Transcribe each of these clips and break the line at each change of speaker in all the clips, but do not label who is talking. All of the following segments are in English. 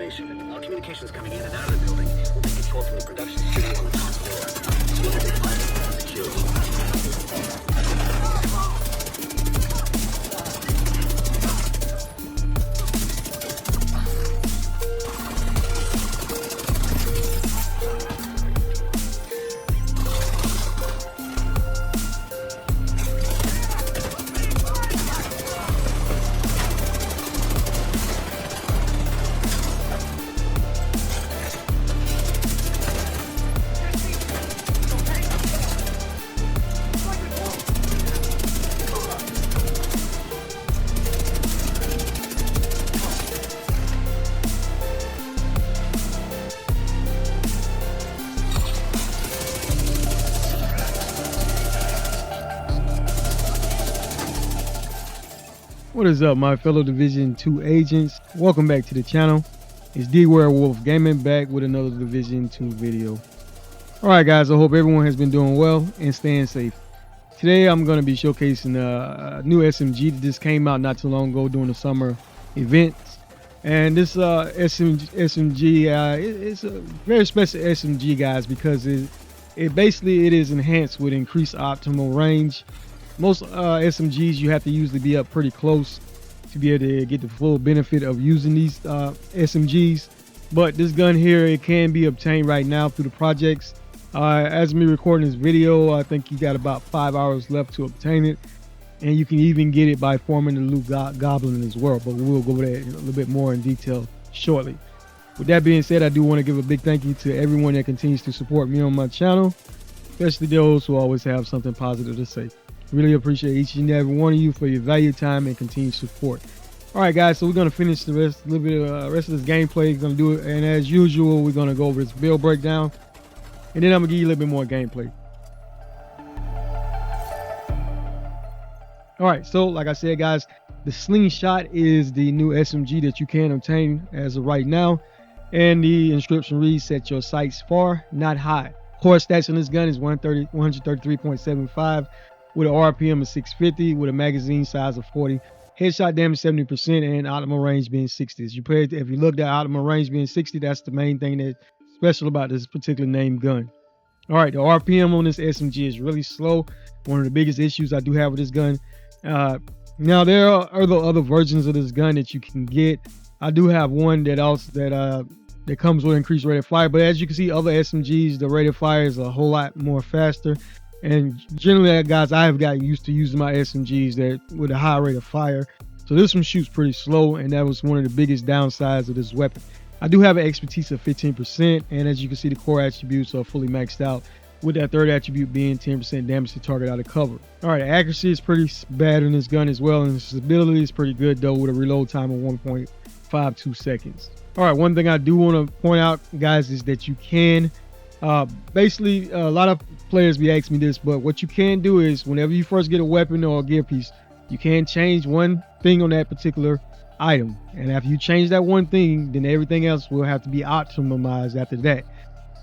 Specialization. All communications coming in and out of the building will be controlled from the production studio on the top floor. So we'll be fine and secure.
What is up, my fellow Division 2 agents? Welcome back to the channel. It's D Werewolf Gaming back with another Division 2 video. Alright guys, I hope everyone has been doing well and staying safe. Today I'm going to be showcasing a new SMG that just came out not too long ago during the summer events. And this SMG, it's a very special SMG, guys, because it is enhanced with increased optimal range. Most SMGs you have to usually be up pretty close to be able to get the full benefit of using these SMGs. But this gun here, it can be obtained right now through the projects. As me recording this video, I think you got about 5 hours left to obtain it. And you can even get it by forming the loot goblin as well. But we'll go over that a little bit more in detail shortly. With that being said, I do want to give a big thank you to everyone that continues to support me on my channel, especially those who always have something positive to say. Really appreciate each and every one of you for your valued time and continued support. All right, guys, so we're going to finish the rest of this gameplay. We're going to do it, and as usual, we're going to go over this build breakdown, and then I'm going to give you a little bit more gameplay. All right, so like I said, guys, the Slingshot is the new SMG that you can obtain as of right now, and the inscription reads, set your sights far, not high. Core stats on this gun is 133.75 with an RPM of 650 with a magazine size of 40, headshot damage 70%, and optimal range being 60. As you play, if you look at optimal range being 60, that's the main thing that's special about this particular named gun. All right, the RPM on this SMG is really slow. One of the biggest issues I do have with this gun. Now there are other versions of this gun that you can get. I do have one that comes with increased rate of fire, but as you can see, other SMGs, the rate of fire is a whole lot more faster. And generally, guys, I have gotten used to using my SMGs that with a high rate of fire. So this one shoots pretty slow, and that was one of the biggest downsides of this weapon. I do have an expertise of 15%, and as you can see, the core attributes are fully maxed out, with that third attribute being 10% damage to target out of cover. All right, accuracy is pretty bad in this gun as well, and the stability is pretty good though, with a reload time of 1.52 seconds. All right, one thing I do want to point out, guys, is that you can basically, a lot of players be asking me this, but what you can do is whenever you first get a weapon or a gear piece, you can change one thing on that particular item, and after you change that one thing, then everything else will have to be optimized after that.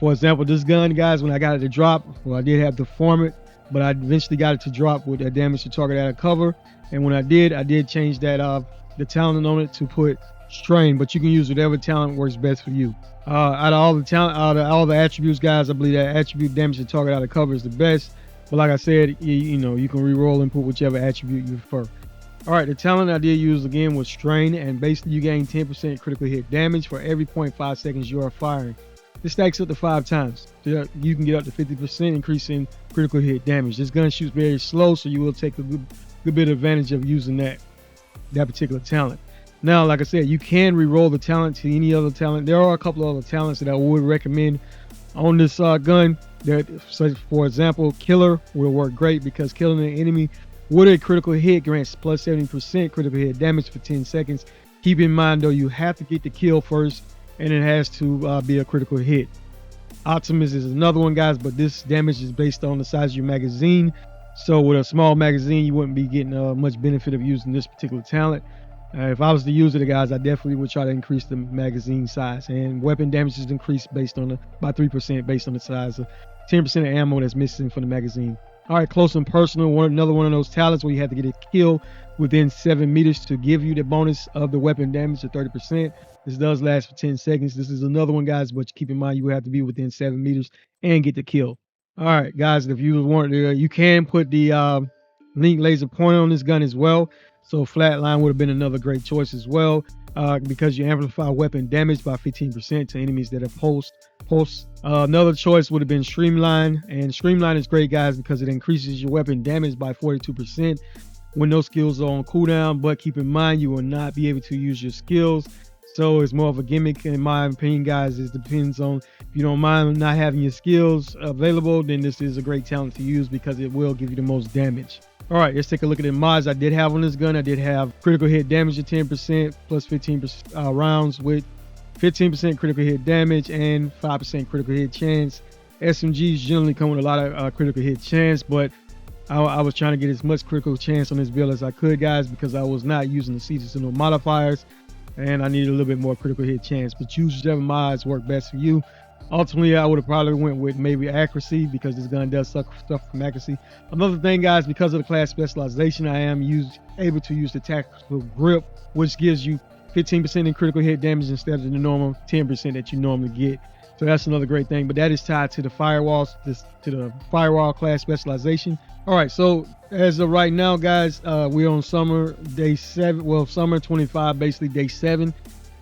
For example, this gun, guys, when I got it to drop, well, I did have to form it, but I eventually got it to drop with a damage to target out of cover. And when I did change that the talent on it to put strain, but you can use whatever talent works best for you. Out of all the attributes, guys, I believe that attribute damage to target out of cover is the best. But like I said, you know, you can re-roll and put whichever attribute you prefer. All right, the talent I did use again was strain, and basically you gain 10% critical hit damage for every 0.5 seconds you are firing. This stacks up to 5 times. So you can get up to 50% increase in critical hit damage. This gun shoots very slow, so you will take a good bit of advantage of using that particular talent. Now, like I said, you can re-roll the talent to any other talent. There are a couple of other talents that I would recommend on this gun. So for example, Killer will work great because killing an enemy with a critical hit grants plus 70% critical hit damage for 10 seconds. Keep in mind, though, you have to get the kill first, and it has to be a critical hit. Optimus is another one, guys, but this damage is based on the size of your magazine. So with a small magazine, you wouldn't be getting much benefit of using this particular talent. If I was to use it, guys, I definitely would try to increase the magazine size, and weapon damage is increased by 3% based on the size of 10% of ammo that's missing from the magazine. All right, close and personal, another one of those talents where you have to get a kill within 7 meters to give you the bonus of the weapon damage of 30%. This does last for 10 seconds. This is another one, guys, but keep in mind you have to be within 7 meters and get the kill. All right, guys, if you want to, you can put the link laser pointer on this gun as well. So flatline would have been another great choice as well, because you amplify weapon damage by 15% to enemies that are pulse. Another choice would have been streamline, and streamline is great, guys, because it increases your weapon damage by 42% when those skills are on cooldown. But keep in mind you will not be able to use your skills, so it's more of a gimmick in my opinion, guys. It depends on, if you don't mind not having your skills available, then this is a great talent to use because it will give you the most damage. All right, let's take a look at the mods I did have on this gun. I did have critical hit damage of 10% plus 15% rounds with 15% critical hit damage and 5% critical hit chance. SMGs generally come with a lot of critical hit chance, but I was trying to get as much critical chance on this build as I could, guys, because I was not using the Season1 modifiers and I needed a little bit more critical hit chance. But choose whichever mods work best for you. Ultimately, I would have probably went with maybe accuracy because this gun does suck stuff from accuracy. Another thing, guys, because of the class specialization, I am able to use the tactical grip, which gives you 15% in critical hit damage instead of the normal 10% that you normally get. So that's another great thing, but that is tied to the firewalls, to the firewall class specialization. All right, so as of right now, guys, we're on summer day 7. Well, summer 25, basically day 7.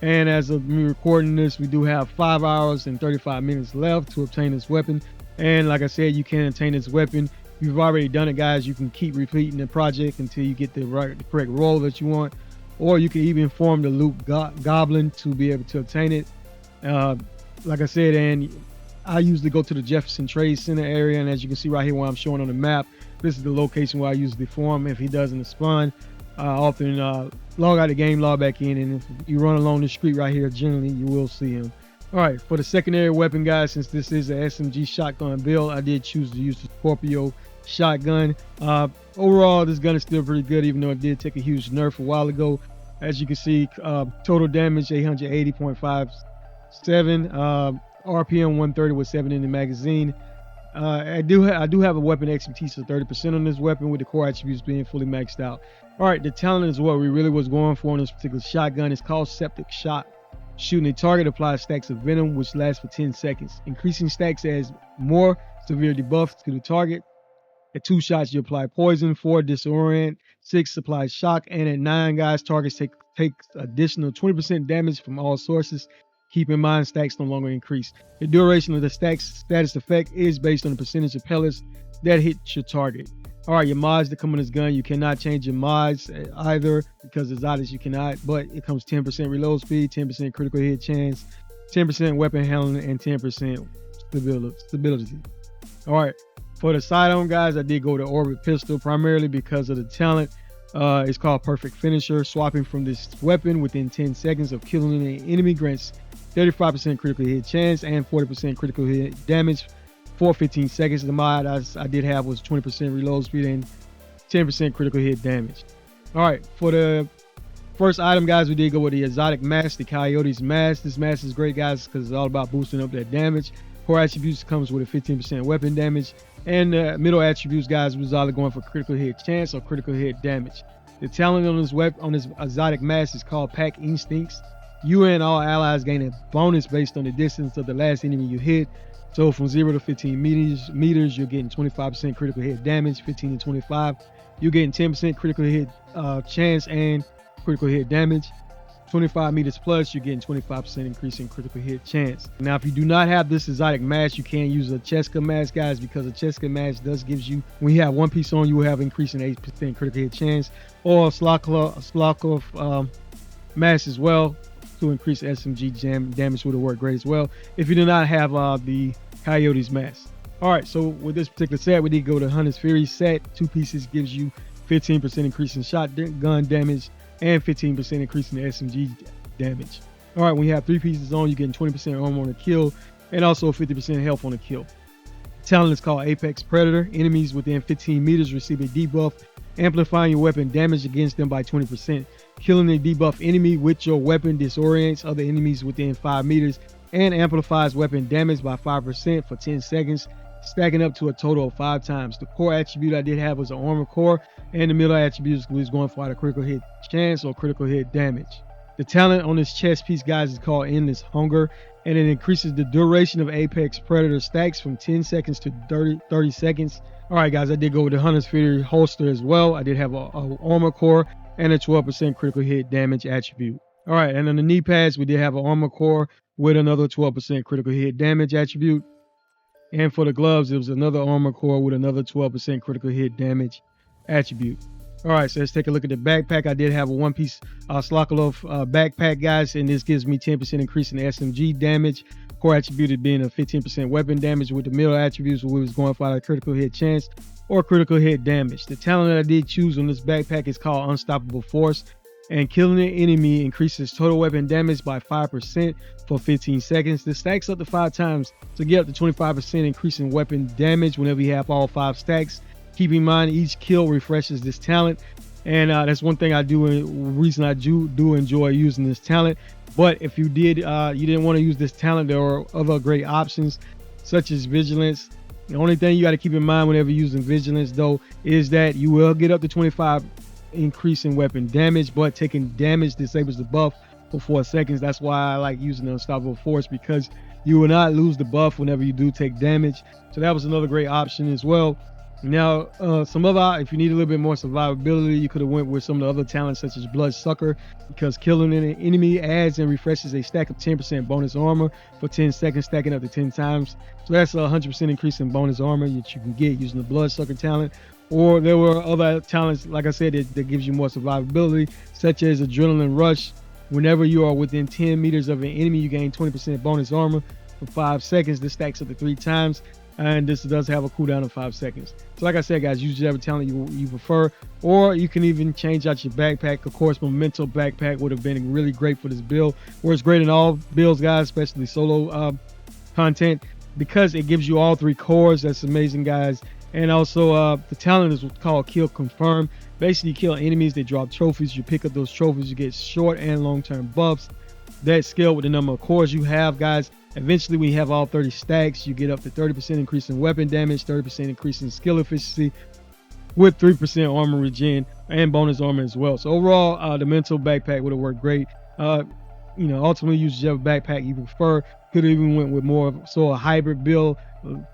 And as of me recording this, we do have 5 hours and 35 minutes left to obtain this weapon. And like I said, you can obtain this weapon. If you've already done it, guys, you can keep repeating the project until you get the correct role that you want. Or you can even form the loot goblin to be able to obtain it. Like I said, and I usually go to the Jefferson Trade Center area, and as you can see right here where I'm showing on the map, this is the location where I usually form if he doesn't spawn. Often log out the game, log back in, and if you run along the street right here, generally you will see him. All right, for the secondary weapon, guys, since this is an SMG shotgun build, I did choose to use the Scorpio shotgun. Overall, this gun is still pretty good, even though it did take a huge nerf a while ago. As you can see, total damage 880.57, RPM 130 with 7 in the magazine. I do have a weapon expertise of 30% on this weapon, with the core attributes being fully maxed out. All right, the talent is what we really was going for on this particular shotgun. It's called Septic Shot. Shooting a target applies stacks of venom, which lasts for 10 seconds. Increasing stacks adds more severe debuffs to the target. At 2 shots, you apply poison. 4, disorient. 6, applies shock. And at 9, guys, targets take additional 20% damage from all sources. Keep in mind, stacks no longer increase. The duration of the status effect is based on the percentage of pellets that hit your target. All right, your mods that come on this gun, you cannot change your mods either, because exotics you cannot, but it comes 10% reload speed, 10% critical hit chance, 10% weapon handling, and 10% stability. All right, for the sidearm, guys, I did go to Orbit Pistol primarily because of the talent. It's called Perfect Finisher. Swapping from this weapon within 10 seconds of killing an enemy grants 35% critical hit chance and 40% critical hit damage for 15 seconds. The mod I did have was 20% reload speed and 10% critical hit damage. All right, for the first item, guys, we did go with the exotic mask, the Coyote's mask. This mask is great, guys, because it's all about boosting up that damage. Core attributes comes with a 15% weapon damage, and middle attributes, guys, was either going for critical hit chance or critical hit damage. The talent on this exotic mask is called Pack Instincts. You and all allies gain a bonus based on the distance of the last enemy you hit. So from 0 to 15 meters, you're getting 25% critical hit damage. 15 to 25, you're getting 10% critical hit chance and critical hit damage. 25 meters plus, you're getting 25% increase in critical hit chance. Now, if you do not have this exotic mask, you can use a Cheska mask, guys, because a Cheska mask does gives you, when you have one piece on, you will have increasing 8% critical hit chance, or a Slakov mask as well to increase SMG damage would work great as well if you do not have the Coyote's mask. All right, so with this particular set, we did go to Hunter's Fury set. 2 pieces gives you 15% increase in shotgun damage and 15% increase in the SMG damage. All right, when you have 3 pieces on, you're getting 20% armor on a kill and also 50% health on a kill. Talent is called Apex Predator. Enemies within 15 meters receive a debuff, amplifying your weapon damage against them by 20%. Killing a debuff enemy with your weapon disorients other enemies within 5 meters and amplifies weapon damage by 5% for 10 seconds. stacking up to a total of 5 times. The core attribute I did have was an armor core, and the middle attribute was going for either critical hit chance or critical hit damage. The talent on this chest piece, guys, is called Endless Hunger, and it increases the duration of Apex Predator stacks from 10 seconds to 30 seconds. All right, guys, I did go with the Hunter's Fury holster as well. I did have a armor core and a 12% critical hit damage attribute. All right, and on the knee pads, we did have an armor core with another 12% critical hit damage attribute. And for the gloves, it was another armor core with another 12% critical hit damage attribute. All right, so let's take a look at the backpack. I did have a one-piece Slokolov backpack, guys, and this gives me 10% increase in SMG damage. Core attributed being a 15% weapon damage, with the middle attributes where we was going for a critical hit chance or critical hit damage. The talent that I did choose on this backpack is called Unstoppable Force, and killing an enemy increases total weapon damage by 5% for 15 seconds. This stacks up to 5 times to get up to 25% increase in weapon damage whenever you have all 5 stacks. Keep in mind, each kill refreshes this talent, and that's one thing I do, reason I do enjoy using this talent. But if you didn't want to use this talent, there are other great options such as Vigilance. The only thing you got to keep in mind whenever using Vigilance, though, is that you will get up to 25 increase in weapon damage, but taking damage disables the buff for 4 seconds. That's why I like using the Unstoppable Force, because you will not lose the buff whenever you do take damage. So that was another great option as well. Now, some other, if you need a little bit more survivability, you could have went with some of the other talents such as Bloodsucker, because killing an enemy adds and refreshes a stack of 10% bonus armor for 10 seconds, stacking up to 10 times. So that's a 100% increase in bonus armor that you can get using the Bloodsucker talent. Or there were other talents, like I said, that gives you more survivability, such as Adrenaline Rush. Whenever you are within 10 meters of an enemy, you gain 20% bonus armor for 5 seconds. This stacks up to 3 times. And this does have a cooldown of 5 seconds. So like I said, guys, use whichever talent you prefer, or you can even change out your backpack. Of course, Memento backpack would have been really great for this build. Works great in all builds, guys, especially solo content, because it gives you all 3 cores. That's amazing, guys. And also the talent is called Kill Confirm. Basically, you kill enemies, they drop trophies. You pick up those trophies, you get short and long-term buffs that scale with the number of cores you have, guys. Eventually, when you have all 30 stacks, you get up to 30% increase in weapon damage, 30% increase in skill efficiency, with 3% armor regen and bonus armor as well. So overall, the mental backpack would have worked great. Ultimately use whichever backpack you prefer. Could have even went with more of a hybrid build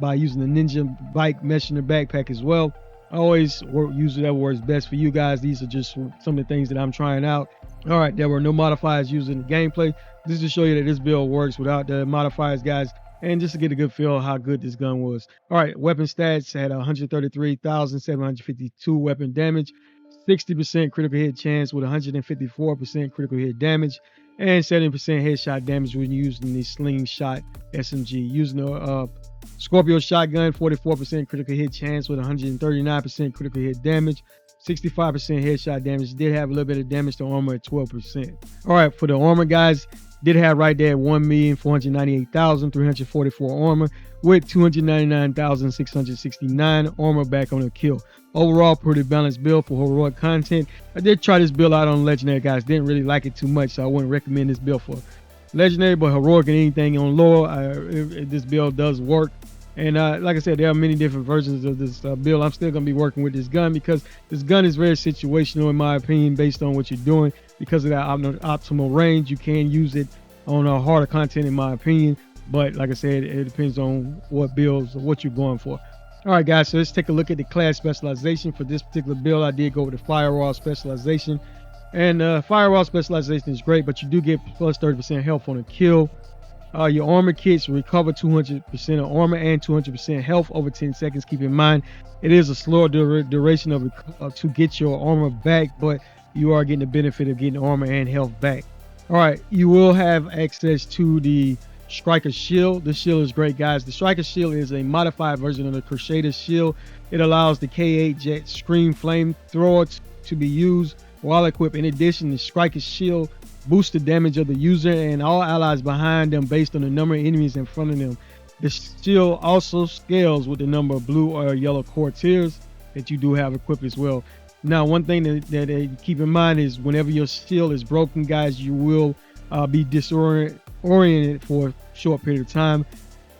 by using the Ninja Bike mesh in the backpack as well. I always use whatever works best for you guys. These are just some of the things that I'm trying out. All right, there were no modifiers used in the gameplay. This is to show you that this build works without the modifiers, guys, and just to get a good feel of how good this gun was. All right, weapon stats had 133,752 weapon damage, 60% critical hit chance with 154% critical hit damage, and 70% headshot damage when using the Slingshot Smg. Using the Scorpio shotgun, 44% critical hit chance with 139% critical hit damage, 65% headshot damage. Did have a little bit of damage to armor at 12%. All right, for the armor, guys, did have right there 1,498,344 armor with 299,669 armor back on the kill. Overall, pretty balanced build for heroic content. I did try this build out on legendary, guys. Didn't really like it too much, so I wouldn't recommend this build for legendary, but heroic and anything on lore, this build does work. And like I said, there are many different versions of this build. I'm still going to be working with this gun because this gun is very situational, in my opinion, based on what you're doing. Because of that optimal range, you can use it on a harder content, in my opinion. But like I said, it depends on what builds or what you're going for. All right, guys, so let's take a look at the class specialization. For this particular build, I did go with the Firewall specialization. And Firewall specialization is great, but you do get plus 30% health on a kill. Your armor kits recover 200% of armor and 200% health over 10 seconds. Keep in mind, it is a slower duration to get your armor back, but you are getting the benefit of getting armor and health back. All right, you will have access to the Striker Shield. The shield is great, guys. The Striker Shield is a modified version of the Crusader Shield. It allows the K8 Jet Scream Flamethrower to be used while equipped. In addition, the Striker Shield boosts the damage of the user and all allies behind them based on the number of enemies in front of them. The shield also scales with the number of blue or yellow courtiers that you do have equipped as well. Now, one thing that keep in mind is whenever your shield is broken, guys, you will be disoriented for a short period of time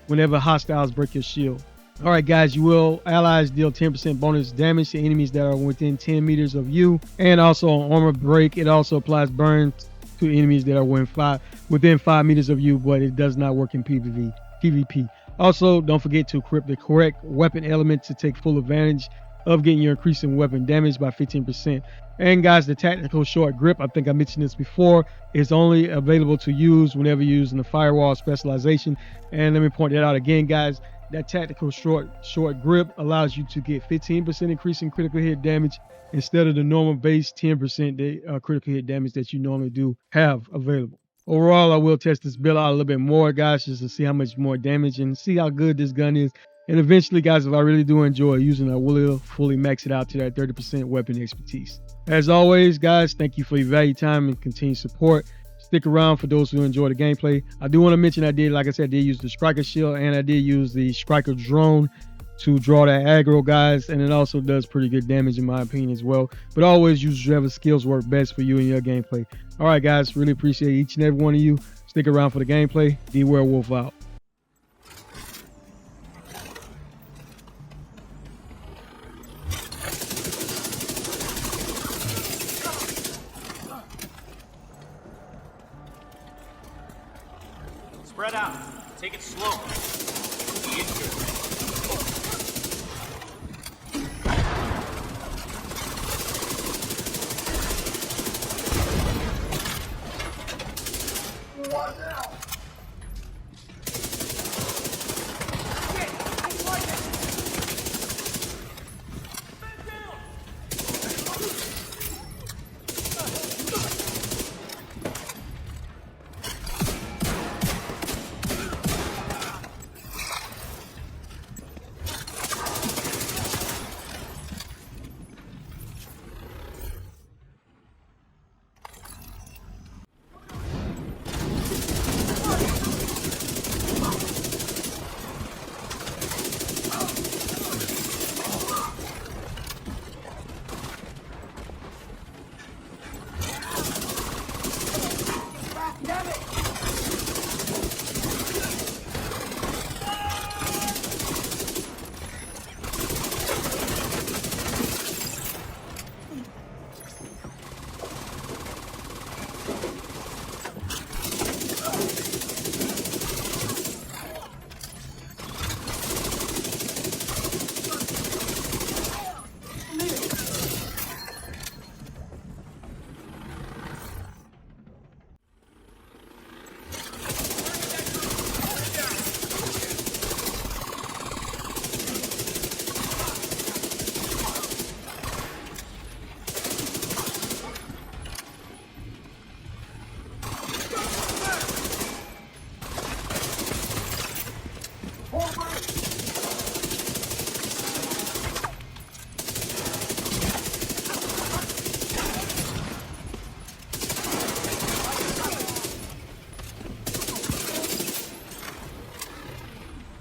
whenever hostiles break your shield. All right, guys, allies deal 10% bonus damage to enemies that are within 10 meters of you, and also on armor break, it also applies burns to enemies that are within 5 meters of you, but it does not work in PvP. Also, don't forget to equip the correct weapon element to take full advantage of getting your increase in weapon damage by 15%. And guys, the tactical short grip, I think I mentioned this before, is only available to use whenever you're using the firewall specialization. And let me point that out again, guys. That tactical short grip allows you to get 15% increase in critical hit damage instead of the normal base 10% critical hit damage that you normally do have available. Overall, I will test this build out a little bit more, guys, just to see how much more damage and see how good this gun is. And eventually, guys, if I really do enjoy using it, I will fully max it out to that 30% weapon expertise. As always, guys, thank you for your valued time and continued support. Stick around for those who enjoy the gameplay. I do want to mention like I said, I did use the Striker Shield and I did use the Striker Drone to draw that aggro, guys, and it also does pretty good damage in my opinion as well. But always use whatever skills work best for you in your gameplay. All right, guys, really appreciate each and every one of you. Stick around for the gameplay. D-Werewolf out.
Spread out. Take it slow. Be injured.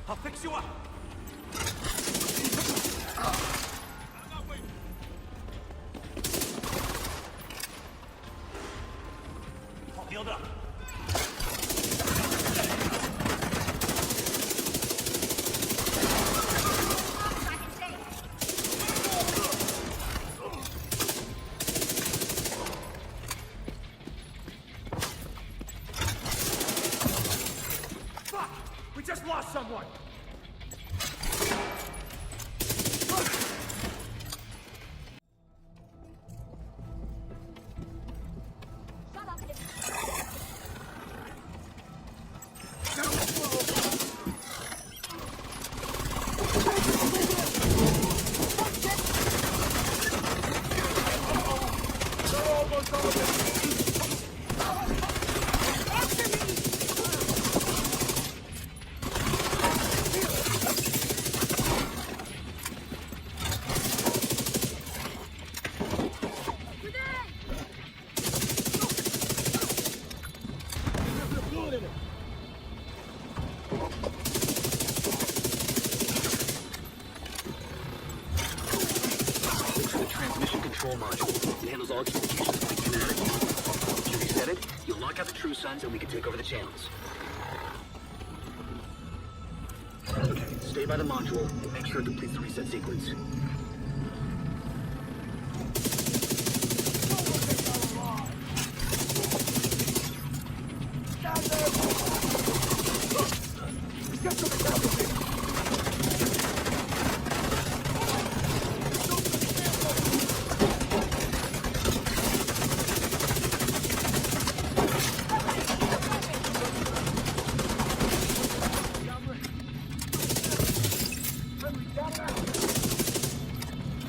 I'll fix you up. All healed up. Fuck! We just lost someone!
Control module. It handles all communications with kinetic. Once you reset it, you'll lock out the True Sons and we can take over the channels. Okay, Stay by the module and make sure it completes the reset sequence.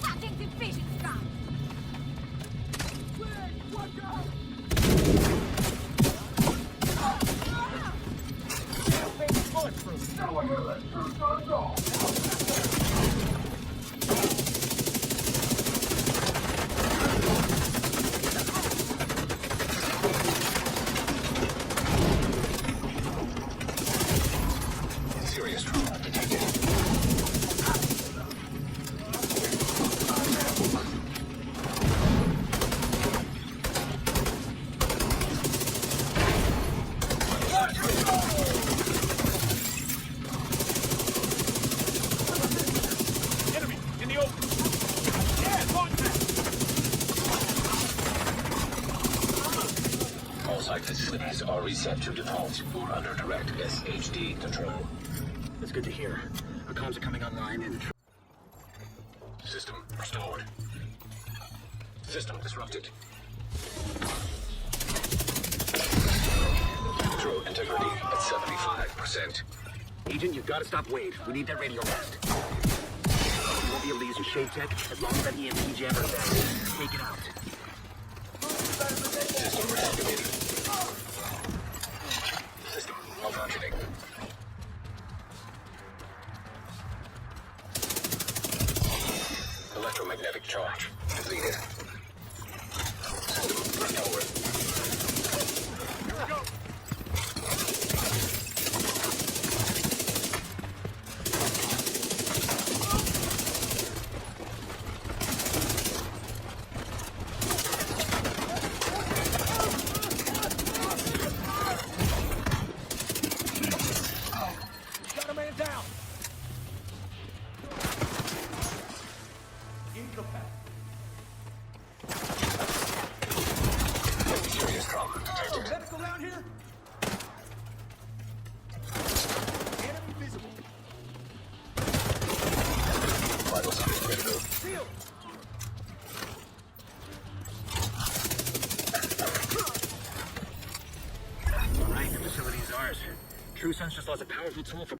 Fucking division scum!
Serious trauma detected.
Enemy in the open. Yeah, contact.
All site facilities are reset to default or under direct SHD control. That's good to hear. Our comms are coming online and... System restored. System disrupted. True integrity at 75%. Agent, you've got to stop Wade. We need that radio rest. You won't be able to use your shade tech as long as that EMP jammer is active. Take it out. System reactivated. System malfunctioning. Electromagnetic charge depleted. System restored.
Here we go. Got a man down. Incapacitated.
Serious trauma detected.
Medical down here? Enemy visible.
Vital signs critical.
Shield.
All right, the facility is ours. TrueSense just lost a powerful tool for